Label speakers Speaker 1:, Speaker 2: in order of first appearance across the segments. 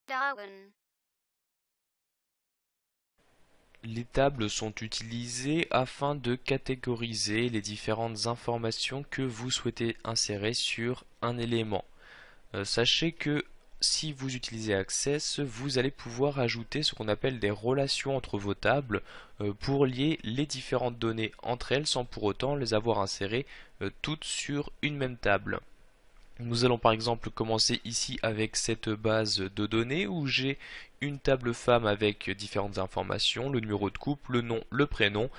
Speaker 1: Darwin.
Speaker 2: Les tables sont utilisées afin de catégoriser les différentes informations que vous souhaitez insérer sur un élément. Sachez que si vous utilisez Access, vous allez pouvoir ajouter ce qu'on appelle des relations entre vos tables pour lier les différentes données entre elles sans pour autant les avoir insérées toutes sur une même table. Nous allons par exemple commencer ici avec cette base de données où j'ai une table femme avec différentes informations, le numéro de couple, le nom, le prénom.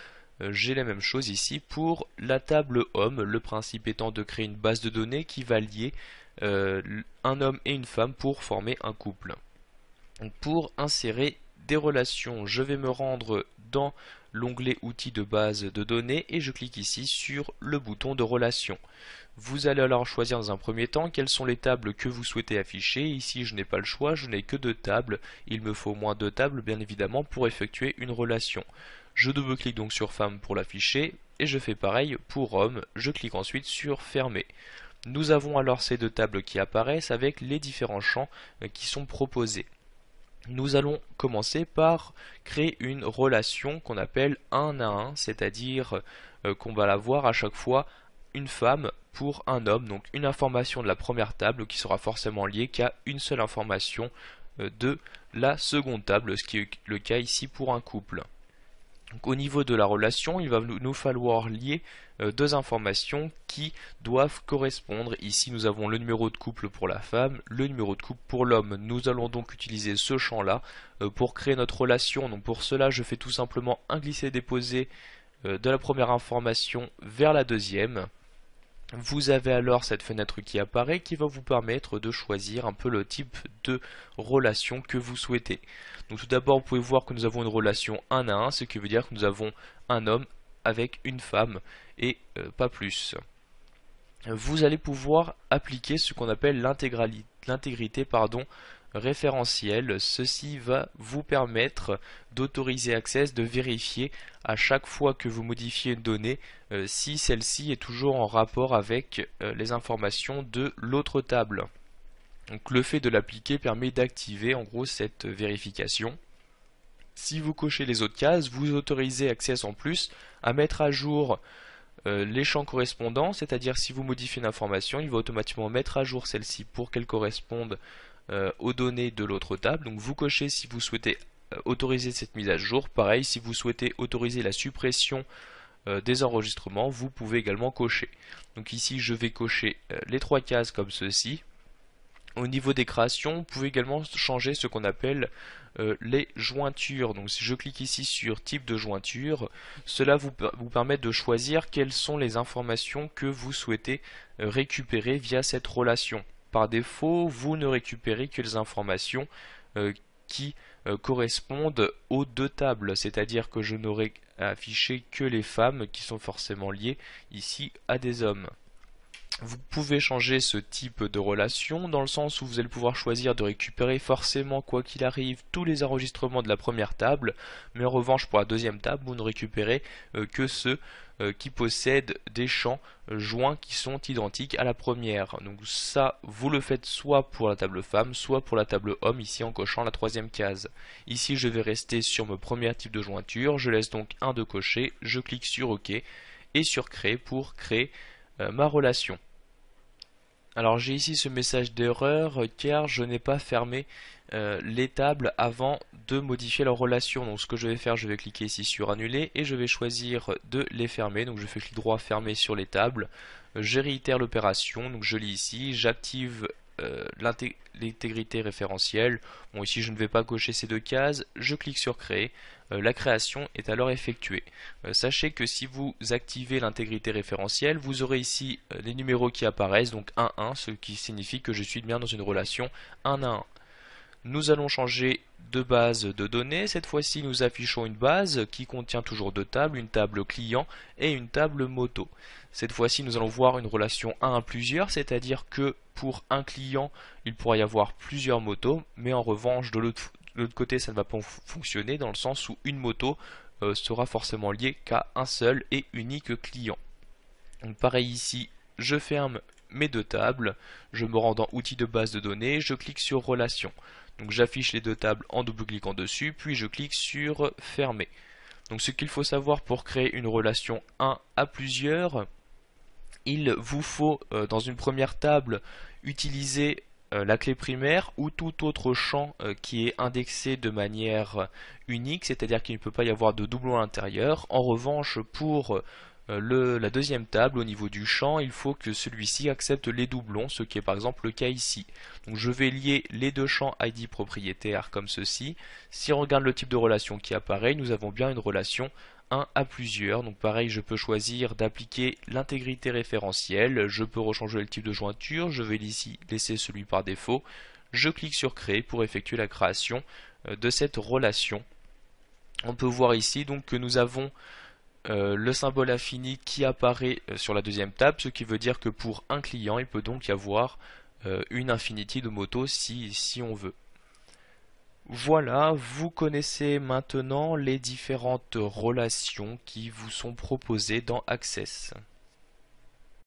Speaker 2: J'ai la même chose ici pour la table homme, le principe étant de créer une base de données qui va lier un homme et une femme pour former un couple. Donc pour insérer des relations, je vais me rendre dans l'onglet outils de base de données et je clique ici sur le bouton de relations. Vous allez alors choisir dans un premier temps quelles sont les tables que vous souhaitez afficher. Ici je n'ai pas le choix, je n'ai que deux tables. Il me faut au moins deux tables bien évidemment pour effectuer une relation. Je double-clique donc sur femme pour l'afficher et je fais pareil pour homme. Je clique ensuite sur fermer. Nous avons alors ces deux tables qui apparaissent avec les différents champs qui sont proposés. Nous allons commencer par créer une relation qu'on appelle 1 à 1, c'est-à-dire qu'on va avoir à chaque fois une femme pour un homme, donc une information de la première table qui sera forcément liée qu'à une seule information de la seconde table, ce qui est le cas ici pour un couple. Donc, au niveau de la relation, il va nous falloir lier deux informations qui doivent correspondre. Ici, nous avons le numéro de couple pour la femme, le numéro de couple pour l'homme. Nous allons donc utiliser ce champ-là pour créer notre relation. Donc pour cela, je fais tout simplement un glisser-déposer de la première information vers la deuxième. Vous avez alors cette fenêtre qui apparaît qui va vous permettre de choisir un peu le type de relation que vous souhaitez. Donc tout d'abord, vous pouvez voir que nous avons une relation 1 à 1, ce qui veut dire que nous avons un homme avec une femme et pas plus. Vous allez pouvoir appliquer ce qu'on appelle l'intégrité référentielle. Ceci va vous permettre d'autoriser Access de vérifier à chaque fois que vous modifiez une donnée si celle-ci est toujours en rapport avec les informations de l'autre table. Donc le fait de l'appliquer permet d'activer en gros cette vérification. Si vous cochez les autres cases, vous autorisez Access en plus à mettre à jour les champs correspondants, c'est-à-dire si vous modifiez une information, il va automatiquement mettre à jour celle-ci pour qu'elle corresponde aux données de l'autre table. Donc vous cochez si vous souhaitez autoriser cette mise à jour. Pareil, si vous souhaitez autoriser la suppression des enregistrements, vous pouvez également cocher. Donc ici, je vais cocher les trois cases comme ceci. Au niveau des créations, vous pouvez également changer ce qu'on appelle les jointures. Donc si je clique ici sur type de jointure, cela vous permet de choisir quelles sont les informations que vous souhaitez récupérer via cette relation. Par défaut, vous ne récupérez que les informations qui correspondent aux deux tables, c'est-à-dire que je n'aurai affiché que les femmes qui sont forcément liées ici à des hommes. Vous pouvez changer ce type de relation dans le sens où vous allez pouvoir choisir de récupérer forcément quoi qu'il arrive tous les enregistrements de la première table, mais en revanche pour la deuxième table vous ne récupérez que ceux qui possèdent des champs joints qui sont identiques à la première. Donc ça vous le faites soit pour la table femme soit pour la table homme ici en cochant la troisième case. Ici je vais rester sur mon premier type de jointure, je laisse donc un de cocher, je clique sur OK et sur créer pour créer ma relation. Alors j'ai ici ce message d'erreur car je n'ai pas fermé les tables avant de modifier leur relation. Donc ce que je vais faire, je vais cliquer ici sur annuler et je vais choisir de les fermer. Donc je fais clic droit fermer sur les tables. Je réitère l'opération. Donc je lis ici, j'active l'intégrité référentielle. Bon ici je ne vais pas cocher ces deux cases. Je clique sur créer. La création est alors effectuée. Sachez que si vous activez l'intégrité référentielle, vous aurez ici les numéros qui apparaissent, donc 1, 1, ce qui signifie que je suis bien dans une relation 1 à 1. Nous allons changer de base de données. Cette fois-ci, nous affichons une base qui contient toujours deux tables, une table client et une table moto. Cette fois-ci, nous allons voir une relation 1 à plusieurs, c'est-à-dire que pour un client, il pourra y avoir plusieurs motos, mais en revanche, de l'autre côté, ça ne va pas fonctionner dans le sens où une moto sera forcément liée qu'à un seul et unique client. Donc pareil ici, je ferme mes deux tables, je me rends dans outils de base de données, je clique sur relations. Donc j'affiche les deux tables en double-cliquant dessus, puis je clique sur fermer. Donc ce qu'il faut savoir pour créer une relation 1 à plusieurs, il vous faut dans une première table utiliser la clé primaire ou tout autre champ qui est indexé de manière unique, c'est-à-dire qu'il ne peut pas y avoir de doublon à l'intérieur. En revanche, pour la deuxième table, au niveau du champ, il faut que celui-ci accepte les doublons, ce qui est par exemple le cas ici. Donc je vais lier les deux champs ID propriétaires comme ceci. Si on regarde le type de relation qui apparaît, nous avons bien une relation 1 à plusieurs. Donc pareil, je peux choisir d'appliquer l'intégrité référentielle, je peux rechanger le type de jointure, je vais ici laisser celui par défaut. Je clique sur créer pour effectuer la création de cette relation. On peut voir ici donc que nous avons le symbole infini qui apparaît sur la deuxième table, ce qui veut dire que pour un client, il peut donc y avoir une infinity de motos si on veut. Voilà, vous connaissez maintenant les différentes relations qui vous sont proposées dans Access.